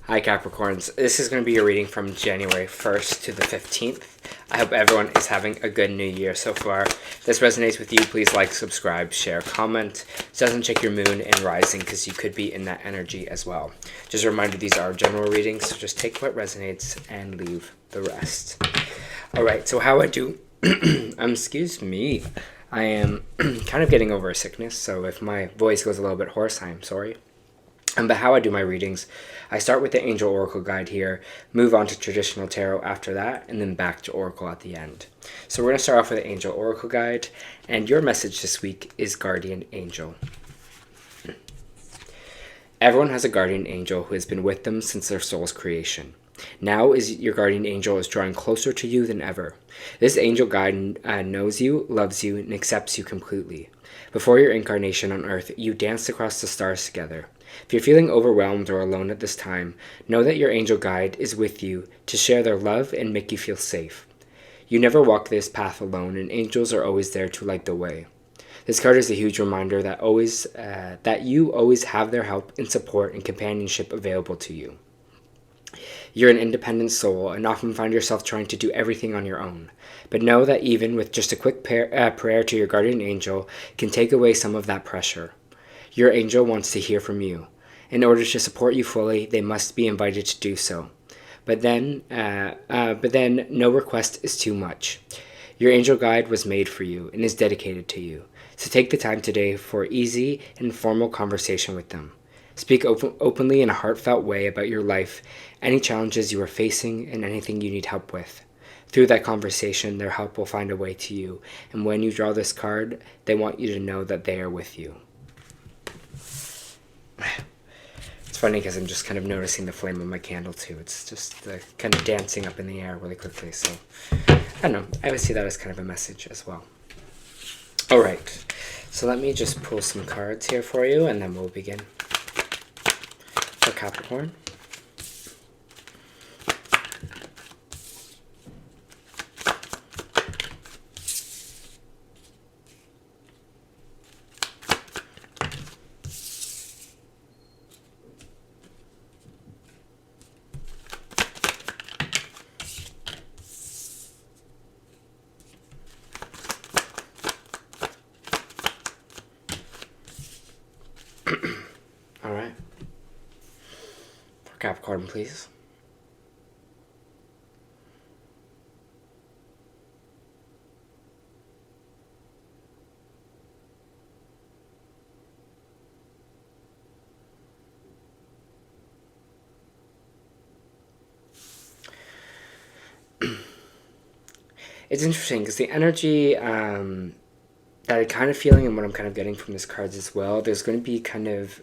Hi Capricorns, this is going to be your reading from January 1st to the 15th. I hope everyone is having a good new year so far. If this resonates with you, please like, subscribe, share, comment. It doesn't check your moon and rising because you could be in that energy as well. Just a reminder, these are general readings, so just take what resonates and leave the rest. Alright, so how I do... excuse me. I am kind of getting over a sickness, so if my voice goes a little bit hoarse, I am sorry. But how I do my readings, I start with the Angel Oracle Guide here, move on to Traditional Tarot after that, and then back to Oracle at the end. So we're going to start off with the Angel Oracle Guide, and your message this week is Guardian Angel. Everyone has a guardian angel who has been with them since their soul's creation. Now your guardian angel is drawing closer to you than ever. This angel guide knows you, loves you, and accepts you completely. Before your incarnation on Earth, you danced across the stars together. If you're feeling overwhelmed or alone at this time, know that your angel guide is with you to share their love and make you feel safe. You never walk this path alone, and angels are always there to light the way. This card is a huge reminder that you always have their help and support and companionship available to you. You're an independent soul and often find yourself trying to do everything on your own. But know that even with just a quick prayer to your guardian angel can take away some of that pressure. Your angel wants to hear from you. In order to support you fully, they must be invited to do so. But then no request is too much. Your angel guide was made for you and is dedicated to you. So take the time today for easy and formal conversation with them. Speak openly in a heartfelt way about your life, any challenges you are facing, and anything you need help with. Through that conversation, their help will find a way to you. And when you draw this card, they want you to know that they are with you. It's funny because I'm just kind of noticing the flame of my candle too. It's just kind of dancing up in the air really quickly. So, I don't know. I would see that as kind of a message as well. Alright, so let me just pull some cards here for you and then we'll begin. For Capricorn. All right. For Capricorn, please. It's interesting because the energy that I'm kind of feeling and what I'm kind of getting from this cards as well, there's going to be kind of,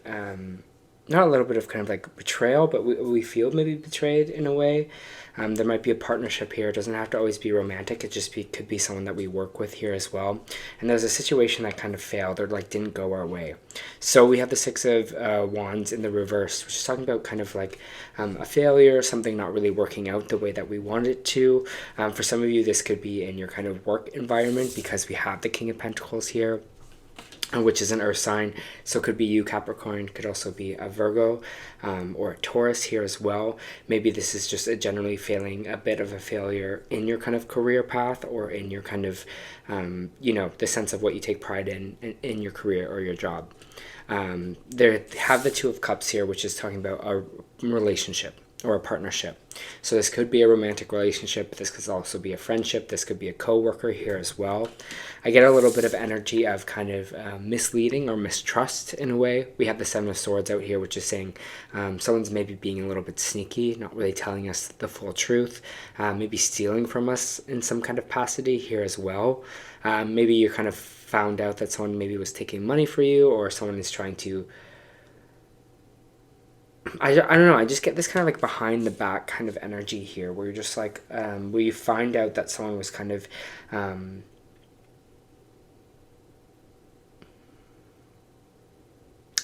not a little bit of kind of like betrayal, but we feel maybe betrayed in a way. There might be a partnership here. It doesn't have to always be romantic. It just could be someone that we work with here as well. And there's a situation that kind of failed or like didn't go our way. So we have the Six of Wands in the reverse, which is talking about kind of like a failure, something not really working out the way that we want it to. For some of you, this could be in your kind of work environment because we have the King of Pentacles here, which is an earth sign. So it could be you, Capricorn, could also be a Virgo or a Taurus here as well. Maybe this is just a generally feeling a bit of a failure in your kind of career path or in your kind of, the sense of what you take pride in your career or your job. They have the Two of Cups here, which is talking about a relationship or a partnership. So this could be a romantic relationship. This could also be a friendship. This could be a co-worker here as well. I get a little bit of energy of kind of misleading or mistrust in a way. We have the Seven of Swords out here, which is saying someone's maybe being a little bit sneaky, not really telling us the full truth, maybe stealing from us in some kind of capacity here as well. Maybe you kind of found out that someone maybe was taking money for you, or someone is trying to, I don't know, I just get this kind of like behind the back kind of energy here where you're just like, where you find out that someone was kind of,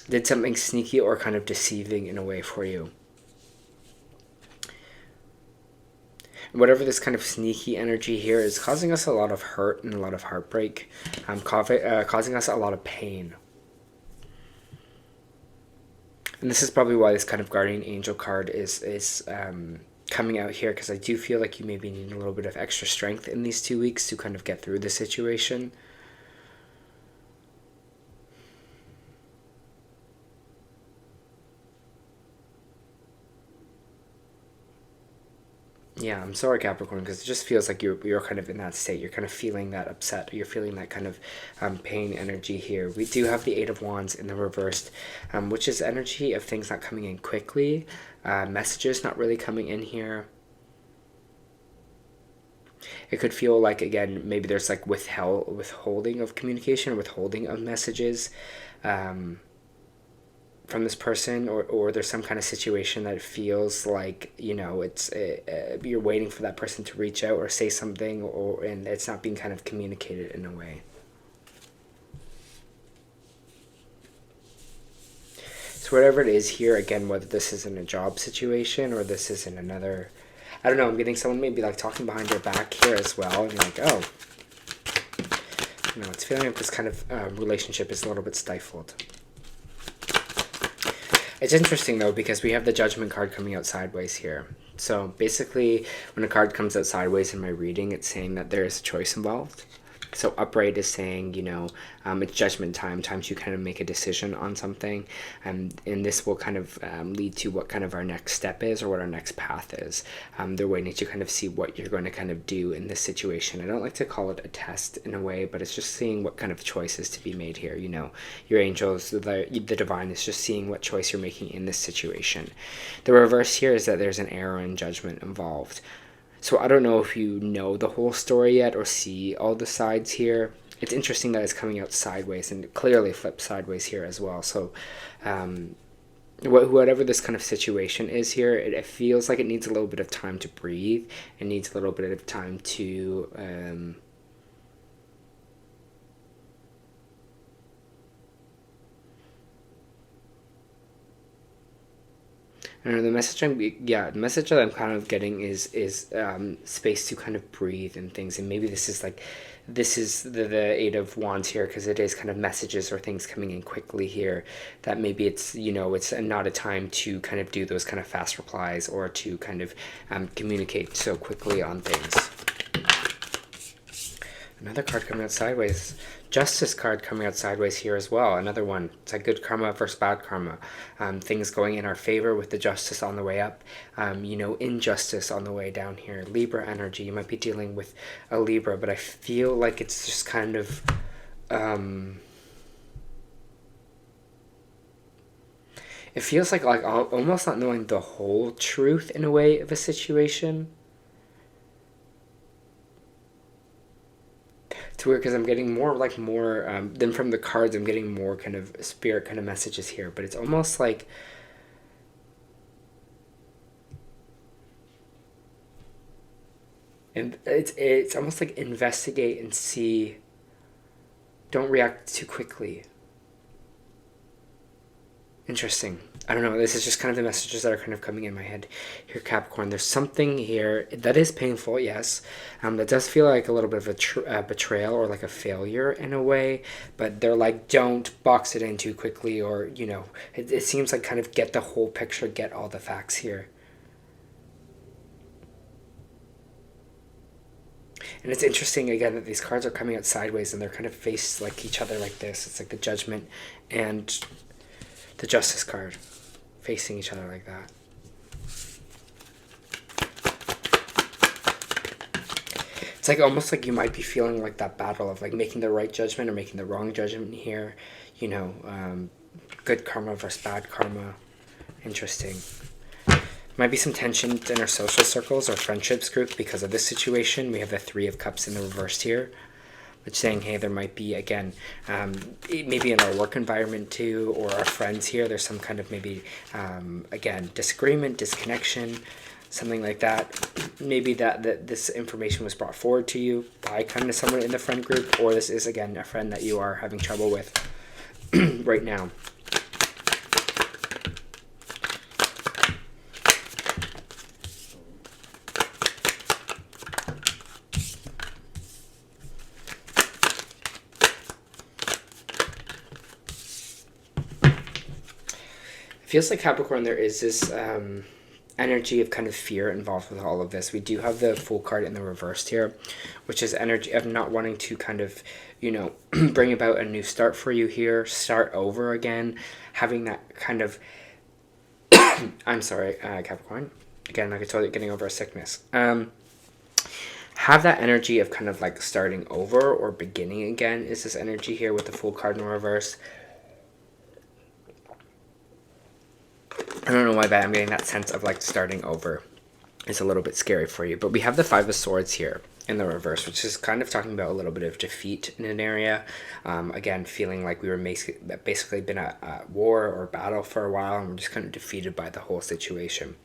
did something sneaky or kind of deceiving in a way for you. Whatever this kind of sneaky energy here is causing us a lot of hurt and a lot of heartbreak, causing us a lot of pain. And this is probably why this kind of guardian angel card is coming out here, because I do feel like you maybe need a little bit of extra strength in these 2 weeks to kind of get through the situation. Yeah, I'm sorry, Capricorn, because it just feels like you're kind of in that state. You're kind of feeling that upset. You're feeling that kind of pain energy here. We do have the Eight of Wands in the reversed, which is energy of things not coming in quickly, messages not really coming in here. It could feel like, again, maybe there's like withholding of communication, withholding of messages. From this person, or there's some kind of situation that feels like, you know, you're waiting for that person to reach out or say something, and it's not being kind of communicated in a way. So whatever it is here, again, whether this is in a job situation or this is in another, I don't know, I'm getting someone maybe like talking behind your back here as well, and you're like, oh, you know, it's feeling like this kind of relationship is a little bit stifled. It's interesting, though, because we have the Judgment card coming out sideways here. So basically, when a card comes out sideways in my reading, it's saying that there is a choice involved. So upright is saying, you know, it's judgment time to kind of make a decision on something. And this will kind of lead to what kind of our next step is, or what our next path is. They're waiting to kind of see what you're going to kind of do in this situation. I don't like to call it a test in a way, but it's just seeing what kind of choices to be made here. You know, your angels, the divine is just seeing what choice you're making in this situation. The reverse here is that there's an error in judgment involved. So I don't know if you know the whole story yet or see all the sides here. It's interesting that it's coming out sideways, and clearly flipped sideways here as well. So whatever this kind of situation is here, it feels like it needs a little bit of time to breathe. It needs a little bit of time to I don't know, the message that I'm kind of getting is space to kind of breathe and things. And maybe this is the Eight of Wands here, because it is kind of messages or things coming in quickly here, that maybe it's, you know, it's not a time to kind of do those kind of fast replies, or to kind of communicate so quickly on things. Another card coming out sideways. Justice card coming out sideways here as well. Another one. It's like good karma versus bad karma. Things going in our favor with the justice on the way up. You know, injustice on the way down here. Libra energy. You might be dealing with a Libra, but I feel like it's just kind of... it feels like almost not knowing the whole truth in a way of a situation. To where, because I'm getting more than from the cards, I'm getting more kind of spirit kind of messages here, but it's almost like and it's almost like investigate and see, don't react too quickly. Interesting. I don't know, this is just kind of the messages that are kind of coming in my head here, Capricorn. There's something here that is painful, yes. That does feel like a little bit of a betrayal, or like a failure in a way. But they're like, don't box it in too quickly, or, you know, it seems like kind of get the whole picture, get all the facts here. And it's interesting, again, that these cards are coming out sideways, and they're kind of faced like each other like this. It's like the Judgment and the Justice card facing each other like that. It's like almost like you might be feeling like that battle of like making the right judgment or making the wrong judgment here. You know, good karma versus bad karma. Interesting. Might be some tension in our social circles or friendships group because of this situation. We have the Three of Cups in the reversed here, which saying, hey, there might be, again, maybe in our work environment too, or our friends here, there's some kind of maybe, again, disagreement, disconnection, something like that. Maybe that this information was brought forward to you by kind of someone in the friend group, or this is, again, a friend that you are having trouble with right now. Feels like Capricorn, there is this energy of kind of fear involved with all of this. We do have the Fool card in the reversed here, which is energy of not wanting to kind of, you know, bring about a new start for you here, start over again, having that kind of, I'm sorry, Capricorn. Again, like I told you, getting over a sickness. Have that energy of kind of like starting over or beginning again is this energy here with the Fool card in reverse. I don't know why, but I'm getting that sense of like starting over. It's a little bit scary for you. But we have the Five of Swords here in the reverse, which is kind of talking about a little bit of defeat in an area. Again, feeling like we were basically been at war or battle for a while, and we're just kind of defeated by the whole situation.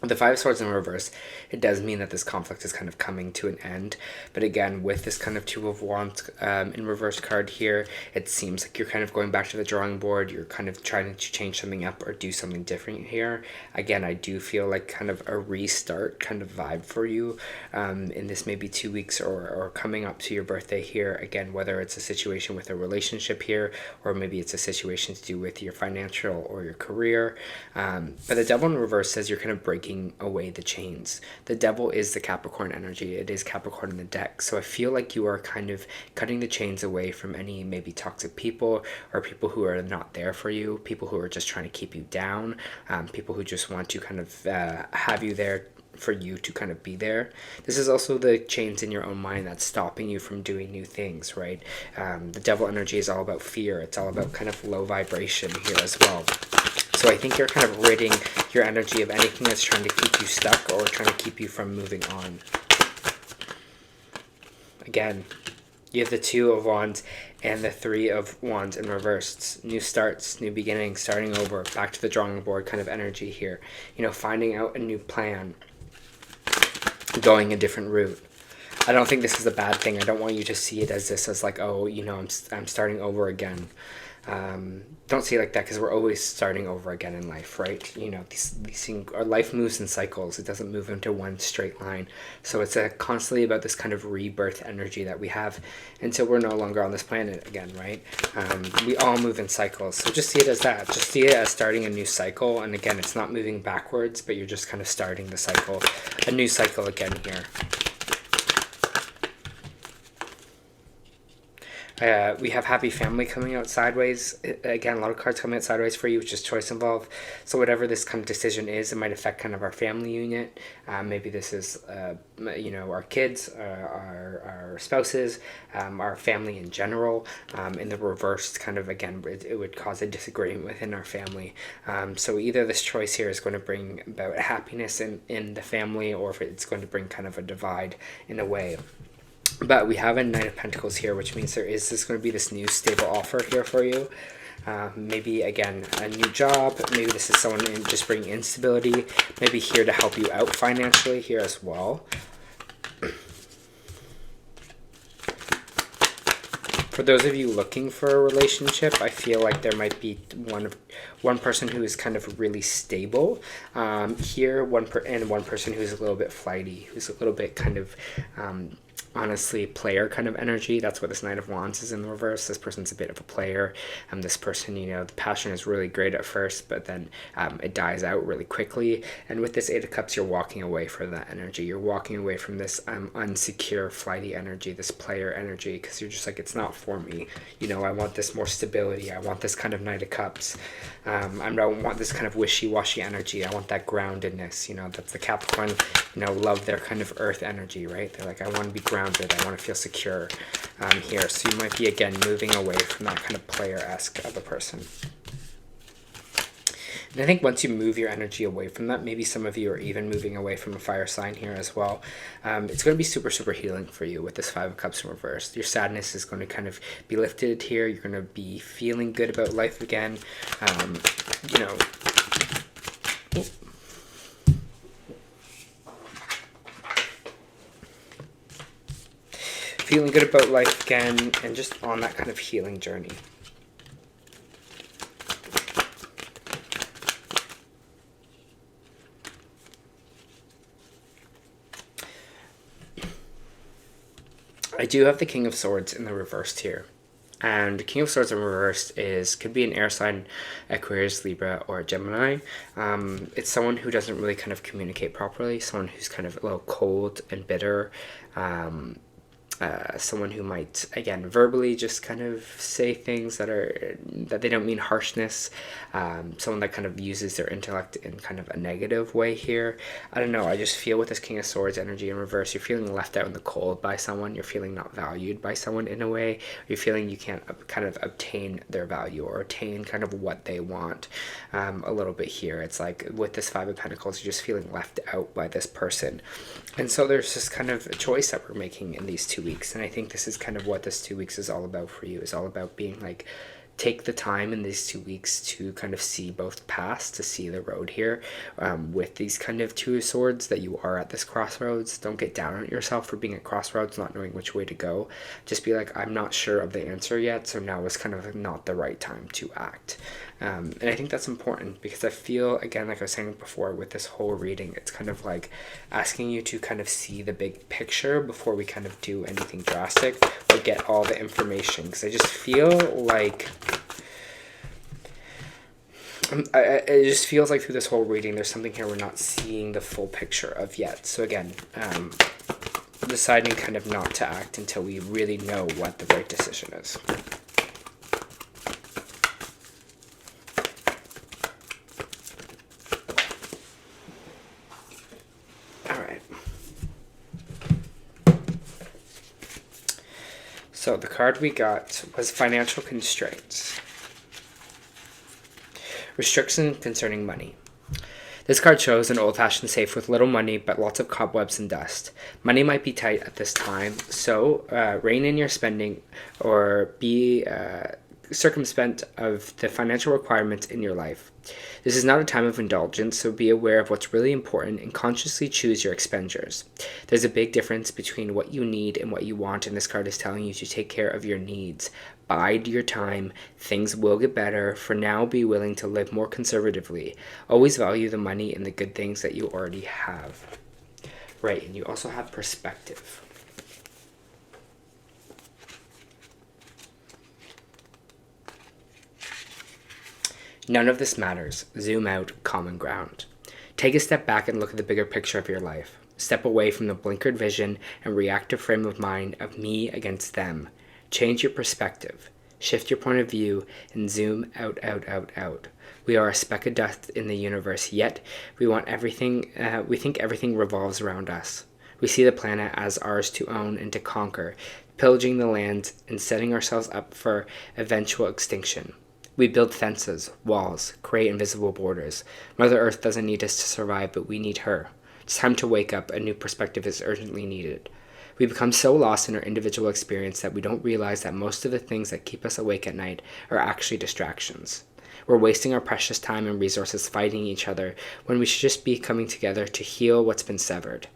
The Five of Swords in reverse, it does mean that this conflict is kind of coming to an end. But again, with this kind of Two of Wands in reverse card here, it seems like you're kind of going back to the drawing board. You're kind of trying to change something up or do something different here. Again, I do feel like kind of a restart kind of vibe for you in this maybe 2 weeks or coming up to your birthday here. Again, whether it's a situation with a relationship here, or maybe it's a situation to do with your financial or your career. But the Devil in reverse says you're kind of breaking away the chains. The Devil is the Capricorn energy. It is Capricorn in the deck. So I feel like you are kind of cutting the chains away from any maybe toxic people or people who are not there for you, people who are just trying to keep you down, people who just want to kind of have you there for you to kind of be there. This is also the chains in your own mind that's stopping you from doing new things, right? The Devil energy is all about fear. It's all about kind of low vibration here as well. So I think you're kind of ridding your energy of anything that's trying to keep you stuck or trying to keep you from moving on. Again, you have the Two of Wands and the Three of Wands in reverse. New starts, new beginnings, starting over, back to the drawing board kind of energy here. You know, finding out a new plan, going a different route. I don't think this is a bad thing. I don't want you to see it as this as like, oh, you know, I'm starting over again. Don't see it like that, because we're always starting over again in life, right? You know, these things, our life moves in cycles. It doesn't move into one straight line. So it's constantly about this kind of rebirth energy that we have until we're no longer on this planet again, right? We all move in cycles. So just see it as that. Just see it as starting a new cycle. And again, it's not moving backwards, but you're just kind of starting the cycle, a new cycle again here. We have happy family coming out sideways. Again, a lot of cards coming out sideways for you, which is choice involved. So whatever this kind of decision is, it might affect kind of our family unit. Maybe this is, you know, our kids, our spouses, our family in general. In the reverse, kind of, again, it would cause a disagreement within our family. So either this choice here is going to bring about happiness in the family, or if it's going to bring kind of a divide in a way. But we have a Knight of Pentacles here, which means there is going to be this new stable offer here for you. Maybe, again, a new job. Maybe this is someone just bringing instability. Maybe here to help you out financially here as well. For those of you looking for a relationship, I feel like there might be one person who is kind of really stable here, and one person who's a little bit flighty, who's a little bit kind of honestly player kind of energy. That's what this Knight of Wands is in the reverse. This person's a bit of a player. This person, you know, the passion is really great at first, but then it dies out really quickly. And with this Eight of Cups, you're walking away from that energy. You're walking away from this unsecure, flighty energy, this player energy, because you're just like, it's not for me. You know, I want this more stability. I want this kind of Knight of Cups. I don't want this kind of wishy-washy energy. I want that groundedness. You know, that's the Capricorn, you know, love their kind of earth energy, right? They're like, I want to be grounded. I want to feel secure here. So you might be, again, moving away from that kind of player-esque of a person. And I think once you move your energy away from that, maybe some of you are even moving away from a fire sign here as well. It's going to be super, super healing for you with this Five of Cups in reverse. Your sadness is going to kind of be lifted here. You're going to be feeling good about life again. You know... feeling good about life again, and just on that kind of healing journey. I do have the King of Swords in the reversed here. And King of Swords in reverse could be an air sign, Aquarius, Libra, or Gemini. It's someone who doesn't really kind of communicate properly, someone who's kind of a little cold and bitter, someone who might, again, verbally just kind of say things that they don't mean harshness. Someone that kind of uses their intellect in kind of a negative way here. I don't know, I just feel with this King of Swords energy in reverse, you're feeling left out in the cold by someone, you're feeling not valued by someone in a way, you're feeling you can't kind of obtain their value or attain kind of what they want a little bit here. It's like with this Five of Pentacles, you're just feeling left out by this person. And so there's just kind of a choice that we're making in these 2 weeks. And I think this is kind of what this 2 weeks is all about for you. It's all about being like, take the time in these 2 weeks to kind of see both paths, to see the road here with these kind of Two of Swords, that you are at this crossroads. Don't get down on yourself for being at crossroads, not knowing which way to go. Just be like, I'm not sure of the answer yet, so now is kind of not the right time to act. And I think that's important because I feel, again, like I was saying before, with this whole reading, it's kind of like asking you to kind of see the big picture before we kind of do anything drastic or get all the information. Because I just feel like it just feels like through this whole reading, there's something here we're not seeing the full picture of yet. So again, deciding kind of not to act until we really know what the right decision is. All right. So the card we got was Financial Constraints. Restriction concerning money. This card shows an old-fashioned safe with little money but lots of cobwebs and dust. Money might be tight at this time, so rein in your spending or be circumspect of the financial requirements in your life. This is not a time of indulgence, so be aware of what's really important and consciously choose your expenditures. There's a big difference between what you need and what you want, and this card is telling you to take care of your needs. Bide your time. Things will get better. For now, be willing to live more conservatively. Always value the money and the good things that you already have. Right, and you also have perspective. None of this matters. Zoom out, common ground. Take a step back and look at the bigger picture of your life. Step away from the blinkered vision and reactive frame of mind of me against them. Change your perspective. Shift your point of view and zoom out, out, out, out. We are a speck of dust in the universe, yet we want everything. We think everything revolves around us. We see the planet as ours to own and to conquer, pillaging the land and setting ourselves up for eventual extinction. We build fences, walls, create invisible borders. Mother Earth doesn't need us to survive, but we need her. It's time to wake up. A new perspective is urgently needed. We become so lost in our individual experience that we don't realize that most of the things that keep us awake at night are actually distractions. We're wasting our precious time and resources fighting each other when we should just be coming together to heal what's been severed.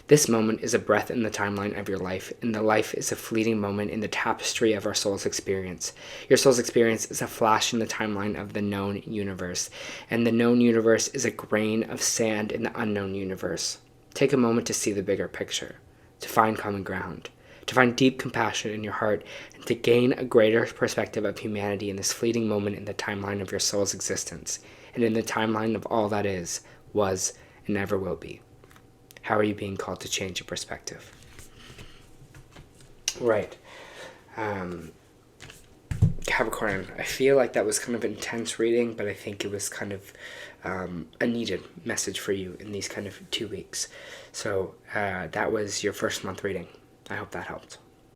This moment is a breath in the timeline of your life, and the life is a fleeting moment in the tapestry of our soul's experience. Your soul's experience is a flash in the timeline of the known universe, and the known universe is a grain of sand in the unknown universe. Take a moment to see the bigger picture, to find common ground, to find deep compassion in your heart, and to gain a greater perspective of humanity in this fleeting moment in the timeline of your soul's existence, and in the timeline of all that is, was, and never will be. How are you being called to change your perspective? Right. Capricorn, I feel like that was kind of intense reading, but I think it was kind of a needed message for you in these kind of 2 weeks. So that was your first month reading. I hope that helped.